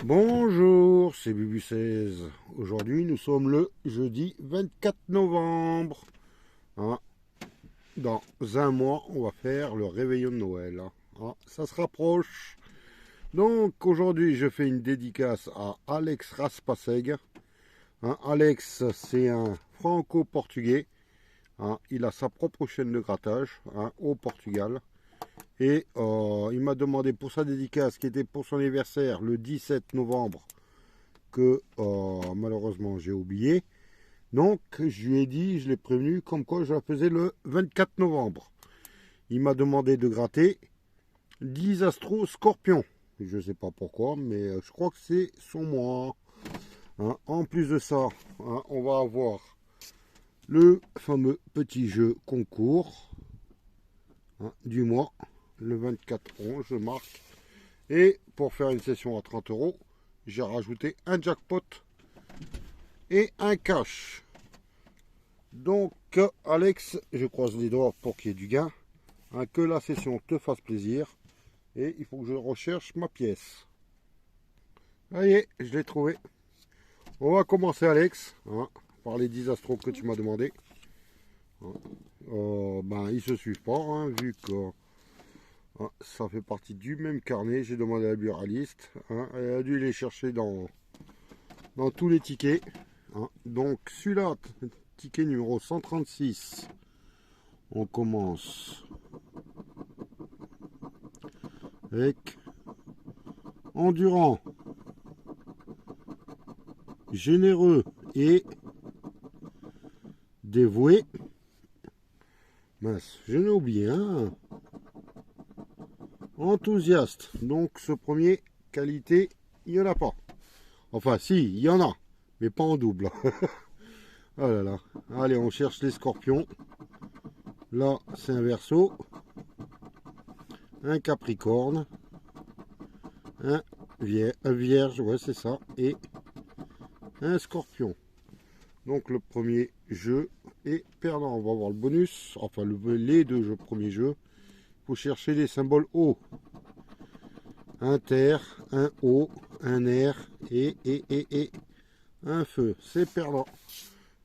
Bonjour, c'est Bubu16. Aujourd'hui, nous sommes le jeudi 24 novembre. Hein, dans un mois, on va faire le réveillon de Noël. Ça se rapproche. Donc, aujourd'hui, je fais une dédicace à Alex Raspaseg. Alex, c'est un franco-portugais. Il a sa propre chaîne de grattage au Portugal. Et il m'a demandé pour sa dédicace, qui était pour son anniversaire le 17 novembre, que malheureusement j'ai oublié. Donc je lui ai dit, je l'ai prévenu, comme quoi je la faisais le 24 novembre. Il m'a demandé de gratter 10 Astro Scorpion. Je ne sais pas pourquoi, mais je crois que c'est son mois. En plus de ça, on va avoir le fameux petit jeu concours du mois. Le 24/11, je marque. Et pour faire une session à 30 €, j'ai rajouté un jackpot et un cash. Donc, Alex, je croise les doigts pour qu'il y ait du gain. Que la session te fasse plaisir. Et il faut que je recherche ma pièce. Ça y est, je l'ai trouvé. On va commencer, Alex, par les 10 astros que tu m'as demandé. Ils se suivent pas, vu que ça fait partie du même carnet. J'ai demandé à la buraliste. Elle a dû les chercher dans tous les tickets. Donc celui-là, ticket numéro 136. On commence avec endurant, généreux et dévoué. Mince, je n'ai oublié un. Enthousiaste. Donc ce premier, qualité, il n'y en a pas. Enfin si, il y en a, mais pas en double. Oh là là. Allez, on cherche les scorpions. Là, c'est un Verseau, un Capricorne, un Vierge, ouais c'est ça, et un Scorpion. Donc le premier jeu est perdant. On va voir le bonus, enfin les deux jeux, premiers jeux. Il faut chercher les symboles O. Un terre, un O, un air et un feu. C'est perdant.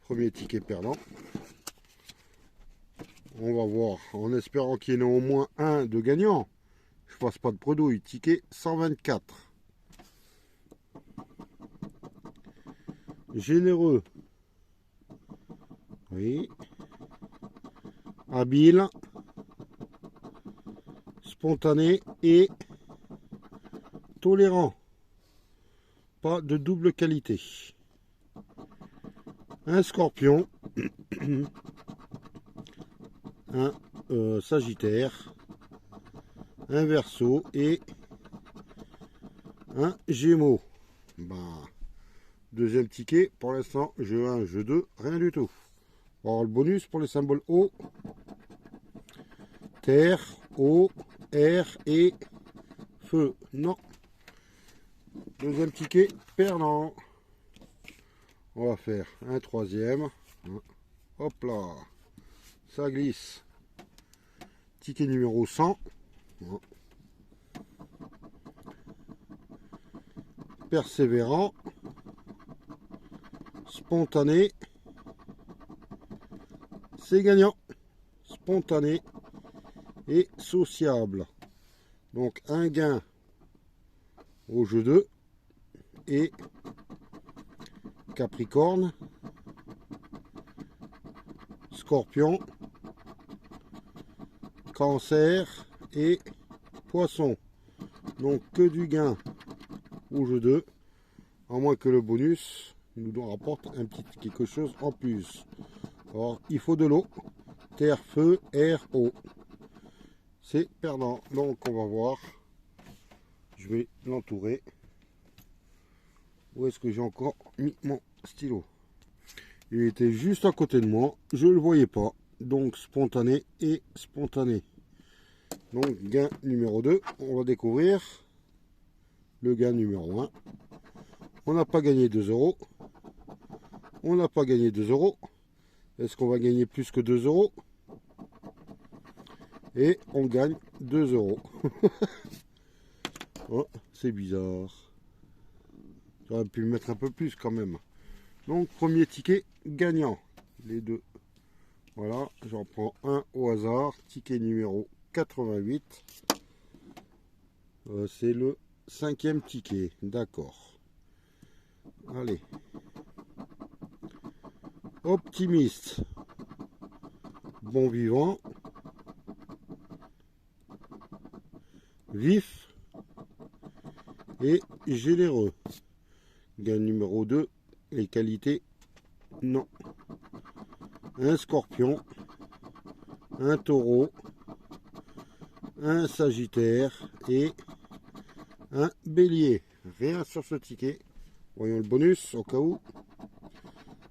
Premier ticket perdant. On va voir, en espérant qu'il y en ait au moins un de gagnant. Je passe pas de bredouille. Ticket 124. Généreux. Oui. Habile. Spontané et tolérant. Pas de double qualité. Un Scorpion. Un Sagittaire. Un Verseau et un Gémeaux. Deuxième ticket, pour l'instant, jeu 1, jeu 2, rien du tout. On va avoir le bonus pour les symboles O, terre, eau, air et feu. Non. Deuxième ticket, perdant. On va faire un troisième. Hop là. Ça glisse. Ticket numéro 100. Persévérant. Spontané. C'est gagnant. Spontané et sociable. Donc un gain au jeu 2 et Capricorne, Scorpion, Cancer et Poisson. Donc que du gain au jeu 2, à moins que le bonus nous rapporte un petit quelque chose en plus. Alors il faut de l'eau, terre, feu, air, eau. C'est perdant. Donc on va voir. Je vais l'entourer. Où est-ce que j'ai encore mis mon stylo? Il était juste à côté de moi. Je ne le voyais pas. Donc spontané et spontané. Donc gain numéro 2. On va découvrir le gain numéro 1. On n'a pas gagné 2 €. On n'a pas gagné 2 €. Est-ce qu'on va gagner plus que 2 €? Et on gagne 2 €. Oh, c'est bizarre. J'aurais pu mettre un peu plus quand même. Donc premier ticket gagnant. Les deux. Voilà, j'en prends un au hasard. Ticket numéro 88. C'est le 5e ticket. D'accord. Allez. Optimiste. Bon vivant. Vif. Et généreux. Gain numéro 2. Les qualités. Non. Un scorpion. Un taureau. Un sagittaire. Et un bélier. Rien sur ce ticket. Voyons le bonus au cas où.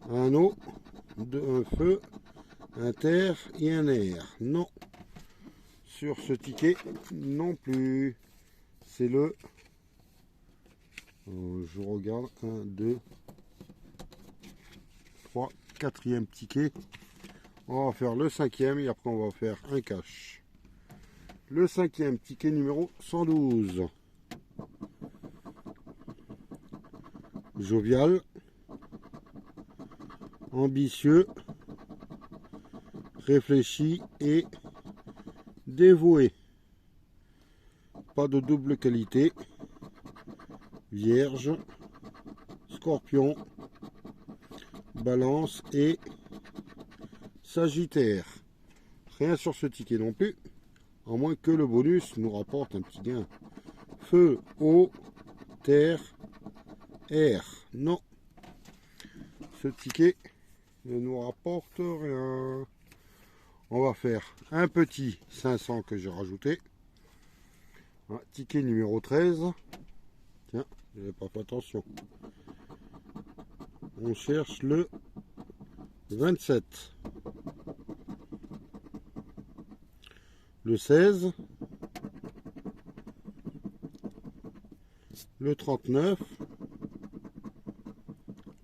Un eau, un feu, un terre et un air. Non. Sur ce ticket non plus. C'est le... je regarde. 1, 2, 3, 4e ticket. On va faire le 5e et après on va faire un cash. Le 5e ticket numéro 112. Jovial, ambitieux, réfléchi et dévoué. Pas de double qualité. Vierge, Scorpion, Balance et Sagittaire. Rien sur ce ticket non plus, à moins que le bonus nous rapporte un petit gain. Feu, eau, terre, air. Non. Ce ticket ne nous rapporte rien. On va faire un petit 500 que j'ai rajouté. Un ticket numéro 13. Tiens, je n'avais pas fait attention. On cherche le 27. Le 16. Le 39.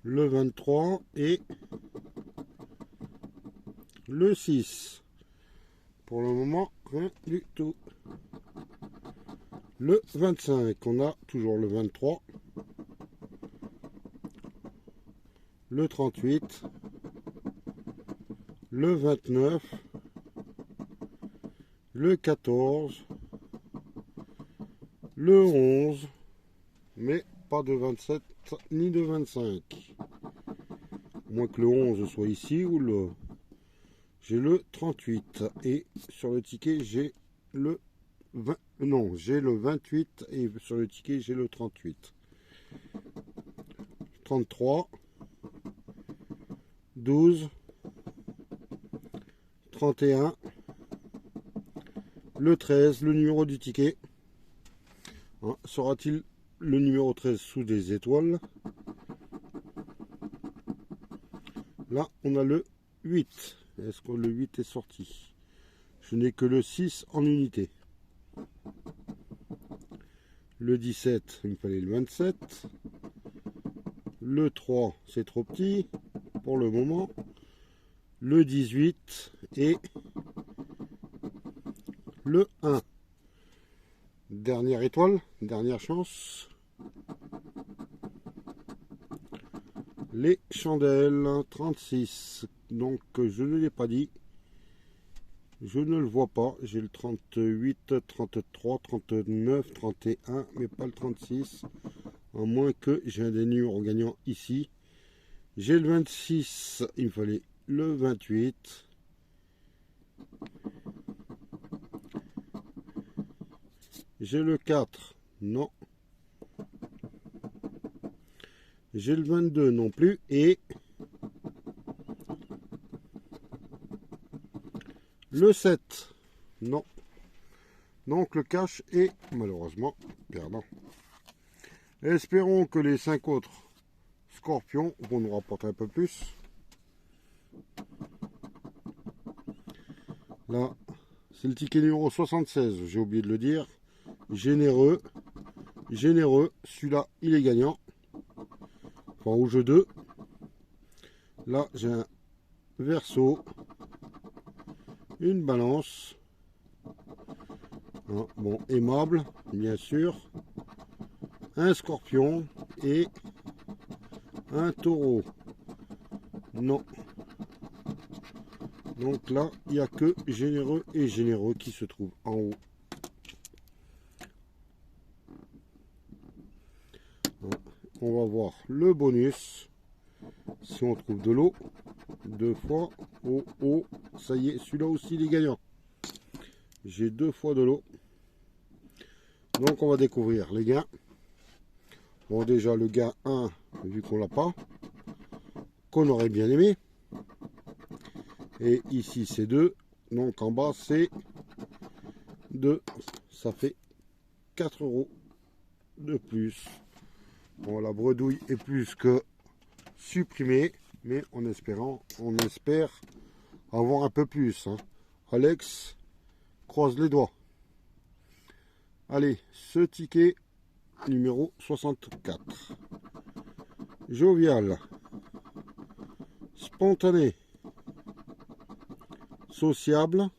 Le 23 et le 6. Pour le moment, rien du tout. Le 25, on a toujours le 23. Le 38. Le 29. Le 14. Le 11. Mais pas de 27 ni de 25. Moins que le 11 soit ici ou le... J'ai le 38 et sur le ticket j'ai le 20... Non, j'ai le 28 et sur le ticket j'ai le 38. 33, 12, 31, le 13, le numéro du ticket. Hein, sera-t-il le numéro 13 sous des étoiles? Là, on a le 8. Est-ce que le 8 est sorti? Je n'ai que le 6 en unité. Le 17, il me fallait le 27. Le 3, c'est trop petit pour le moment. Le 18 et le 1. Dernière étoile, dernière chance. Les chandelles, 36. Donc je ne l'ai pas dit. Je ne le vois pas. J'ai le 38, 33, 39, 31, mais pas le 36. À moins que j'ai un des numéros gagnants ici. J'ai le 26, il me fallait le 28. J'ai le 4, non. J'ai le 22 non plus. Et le 7, non. Donc le cash est malheureusement perdant. Espérons que les 5 autres scorpions vont nous rapporter un peu plus. Là, c'est le ticket numéro 76, j'ai oublié de le dire. Généreux, généreux, celui-là il est gagnant. Enfin au jeu 2. Là j'ai un verseau, une balance. Bon, aimable, bien sûr. Un scorpion et Un taureau. Non. Donc là, il n'y a que généreux et généreux qui se trouvent en haut. On va voir le bonus. Si on trouve de l'eau, 2 fois. Oh, oh, ça y est, celui-là aussi, il est gagnant. J'ai 2 fois de l'eau. Donc on va découvrir les gains. Bon, déjà le gain 1, vu qu'on l'a pas, qu'on aurait bien aimé. Et ici c'est 2. Donc en bas c'est 2. Ça fait 4 € de plus. Bon, la bredouille est plus que supprimée, mais en espérant, on espère avoir un peu plus. Hein. Alex, croise les doigts. Allez, ce ticket numéro 64. Jovial. Spontané. Sociable.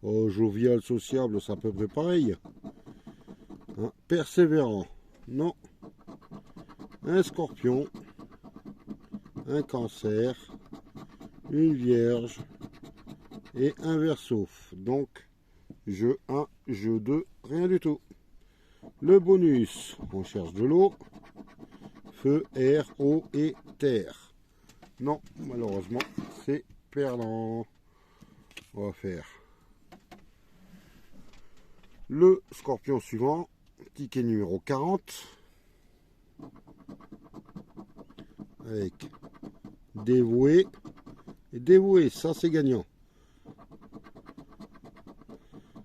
Oh, jovial, sociable, c'est à peu près pareil. Hein, persévérant. Non. Un scorpion. Un cancer. Une vierge. Et un verseau. Donc, jeu 1, jeu 2, rien du tout. Le bonus, on cherche de l'eau. Feu, air, eau et terre. Non, malheureusement, c'est perdant. On va faire le scorpion suivant. Ticket numéro 40. Avec dévoué. Et dévoué, ça c'est gagnant.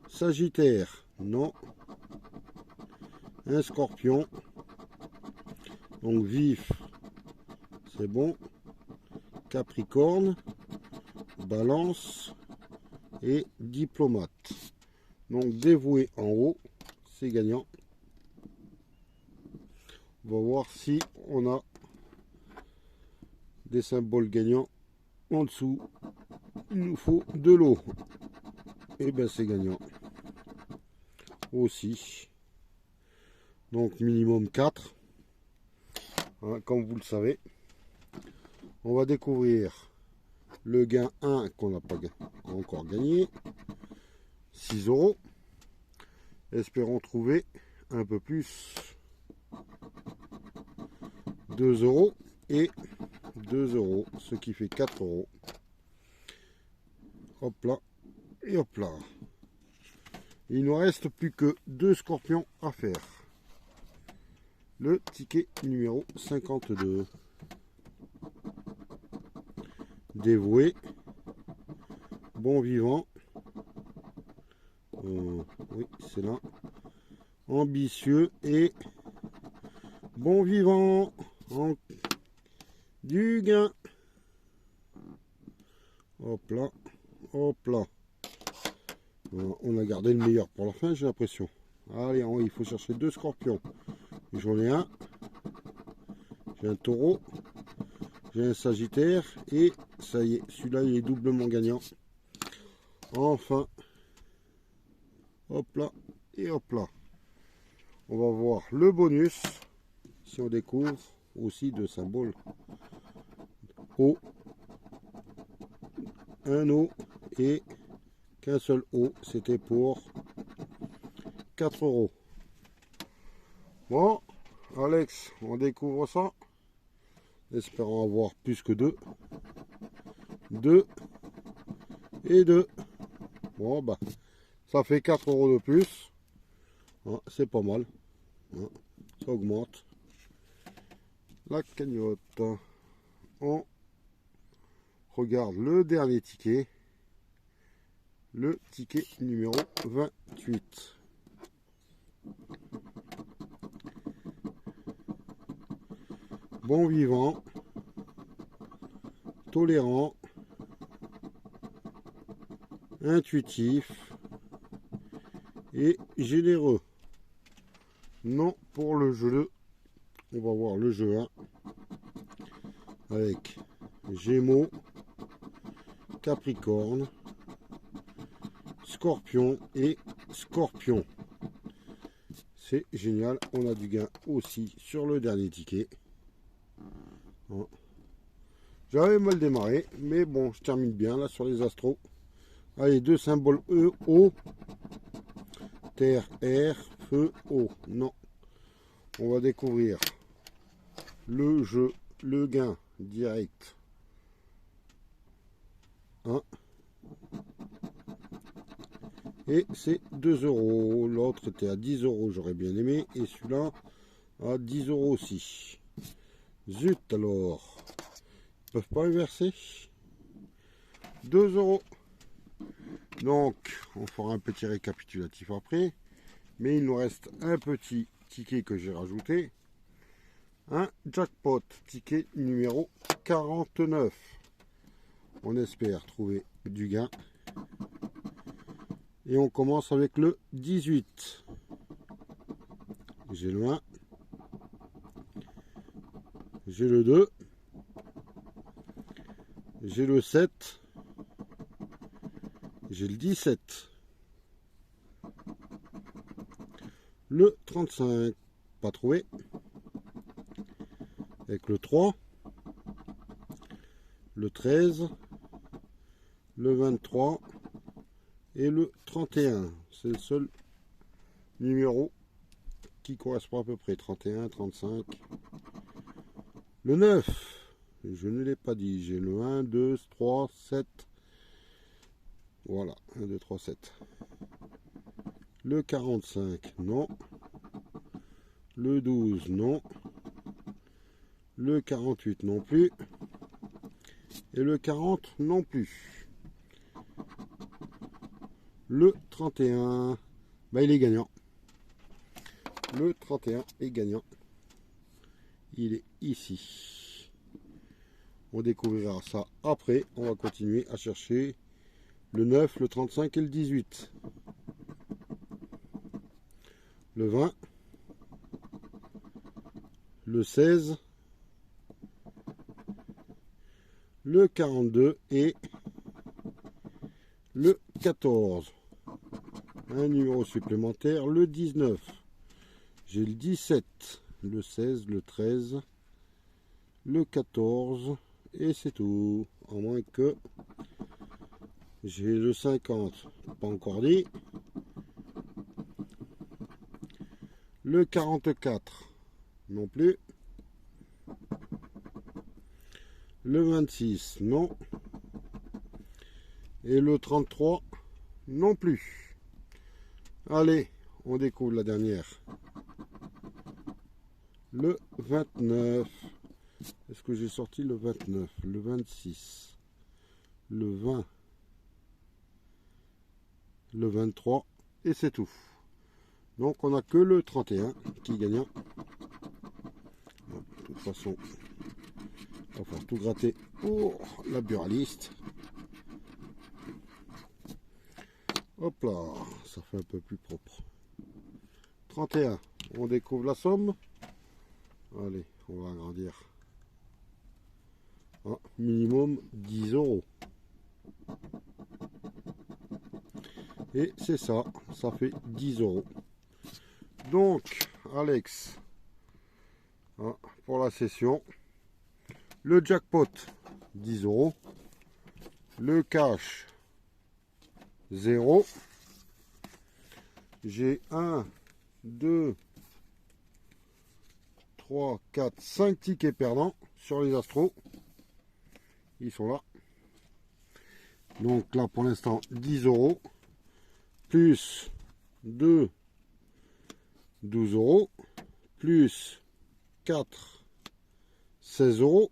Sagittaire, non. Un scorpion. Donc vif, c'est bon. Capricorne, balance et diplomate. Donc dévoué en haut, c'est gagnant. On va voir si on a des symboles gagnants en dessous. Il nous faut de l'eau. Et bien c'est gagnant. Aussi. Donc minimum 4. Hein, comme vous le savez. On va découvrir le gain 1 qu'on n'a pas encore gagné. 6 €. Espérons trouver un peu plus. 2 € et 2 €. Ce qui fait 4 €. Hop là. Et hop là. Il ne nous reste plus que 2 scorpions à faire. Le ticket numéro 52. Dévoué. Bon vivant. Oui, c'est là. Ambitieux et bon vivant. Du gain. Hop là. Hop là. On a gardé le meilleur pour la fin, j'ai l'impression. Allez, il faut chercher 2 scorpions. J'en ai un. J'ai un taureau. J'ai un sagittaire. Et ça y est, celui-là, il est doublement gagnant. Enfin. Hop là. Et hop là. On va voir le bonus. Si on découvre aussi de symboles. O. Un O. Et qu'un seul O. C'était pour 4 €. Bon, Alex, on découvre ça. Espérons avoir plus que 2. 2 et 2. Bon, bah, ça fait 4 € de plus. Hein, c'est pas mal. Hein, ça augmente la cagnotte. On regarde le dernier ticket. Le ticket numéro 28. Bon vivant, tolérant, intuitif et généreux. Non pour le jeu 2. On va voir le jeu 1 avec Gémeaux, Capricorne, Scorpion et Scorpion. C'est génial, on a du gain aussi sur le dernier ticket. Hein. J'avais mal démarré, mais bon, je termine bien là sur les astros. Allez, deux symboles E, O, terre, R, feu, O. Non. On va découvrir le jeu, le gain direct. 1. Et c'est 2 euros. L'autre était à 10 euros, j'aurais bien aimé. Et celui-là à 10 euros aussi. Zut alors. Ils peuvent pas inverser. 2 euros. Donc, on fera un petit récapitulatif après. Mais il nous reste un petit ticket que j'ai rajouté. Un jackpot, ticket numéro 49. On espère trouver du gain. Et on commence avec le 18. J'ai le 1. J'ai le 2. J'ai le 7. J'ai le 17. Le 35. Pas trouvé. Avec le 3. Le 13. Le 23. Et le 31. C'est le seul numéro qui correspond à peu près. 31, 35. Le 9. Je ne l'ai pas dit. J'ai le 1, 2, 3, 7. Voilà. 1, 2, 3, 7. Le 45. Non. Le 12. Non. Le 48 non plus. Et le 40 non plus. Le 31, bah il est gagnant. Le 31 est gagnant. Il est ici. On découvrira ça après. On va continuer à chercher le 9, le 35 et le 18. Le 20. Le 16. Le 42 et le 14. Un numéro supplémentaire, le 19. J'ai le 17, le 16, le 13, le 14 et c'est tout. À moins que j'ai le 50, pas encore dit. Le 44, non plus. Le 26, non. Et le 33, non plus. Allez, on découvre la dernière. Le 29. Est-ce que j'ai sorti le 29? Le 26. Le 20. Le 23. Et c'est tout. Donc on n'a que le 31 qui est gagnant. Bon, de toute façon, on va faire tout gratter pour la buraliste. Hop là, ça fait un peu plus propre. 31, on découvre la somme. Allez, on va agrandir. Ah, minimum 10 euros. Et c'est ça, ça fait 10 euros. Donc, Alex, pour la session, le jackpot, 10 euros. Le cash, 0. J'ai 1, 2, 3, 4, 5 tickets perdants sur les astros. Ils sont là. Donc là pour l'instant 10 euros. Plus 2, 12 euros. Plus 4, 16 euros.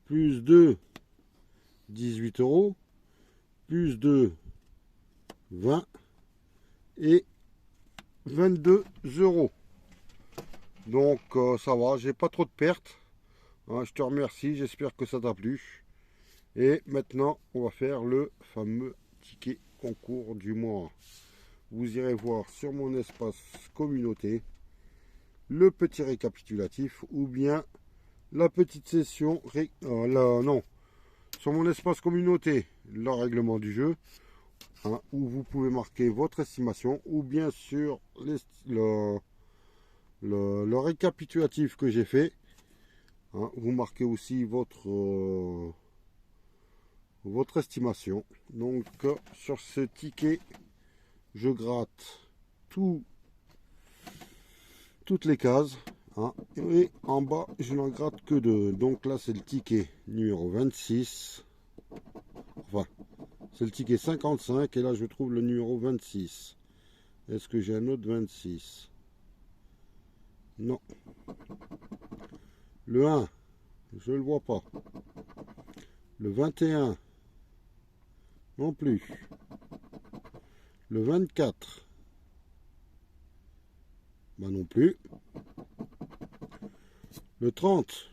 Plus 2, 18 euros. Plus 2, 20 et 22 euros. Donc ça va, j'ai pas trop de pertes. Je te remercie, j'espère que ça t'a plu. Et maintenant, on va faire le fameux ticket concours du mois. Vous irez voir sur mon espace communauté le petit récapitulatif ou bien la petite session, non, sur mon espace communauté, le règlement du jeu, où vous pouvez marquer votre estimation ou bien sur le récapitulatif que j'ai fait. Hein, vous marquez aussi votre estimation. Donc sur ce ticket, je gratte toutes les cases. Hein, et en bas, je n'en gratte que 2. Donc là, c'est le ticket numéro 26. Enfin, c'est le ticket 55. Et là, je trouve le numéro 26. Est-ce que j'ai un autre 26? Non. Le 1, je ne le vois pas. Le 21, non plus. Le 24, bah non plus. Le 30,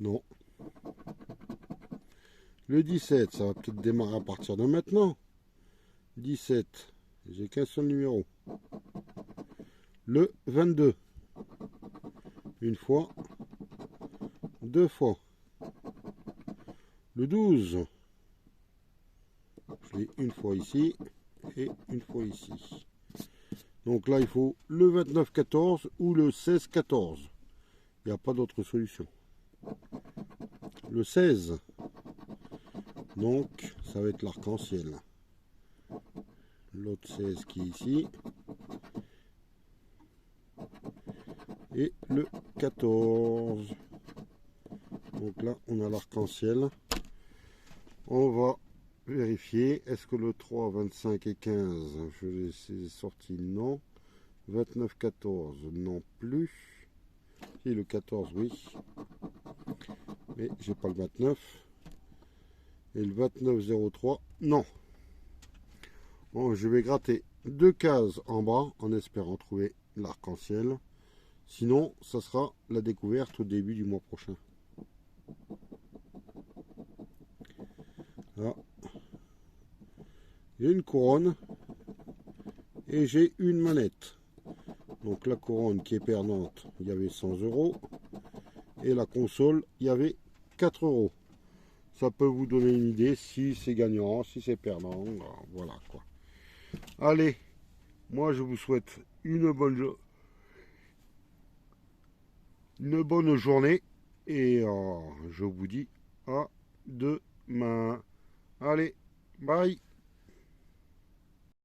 non. Le 17, ça va peut-être démarrer à partir de maintenant. 17, j'ai qu'un seul numéro. Le 22, une fois, deux fois. Le 12, je l'ai une fois ici et une fois ici. Donc là, il faut le 29-14 ou le 16-14. Il n'y a pas d'autre solution. Le 16, donc ça va être l'arc-en-ciel. L'autre 16 qui est ici. Et le 14. Donc là, on a l'arc-en-ciel. On va vérifier. Est-ce que le 3, 25 et 15, je les ai sortis? Non. 29, 14, non plus. Et le 14, oui. Mais j'ai pas le 29. Et le 29, 03, non. Bon, je vais gratter 2 cases en bas en espérant trouver l'arc-en-ciel. Sinon, ça sera la découverte au début du mois prochain. Là, j'ai une couronne et j'ai une manette. Donc la couronne qui est perdante, il y avait 100 €. Et la console, il y avait 4 €. Ça peut vous donner une idée si c'est gagnant, si c'est perdant. Voilà quoi. Allez, moi je vous souhaite une bonne journée. Et je vous dis à demain. Allez, bye.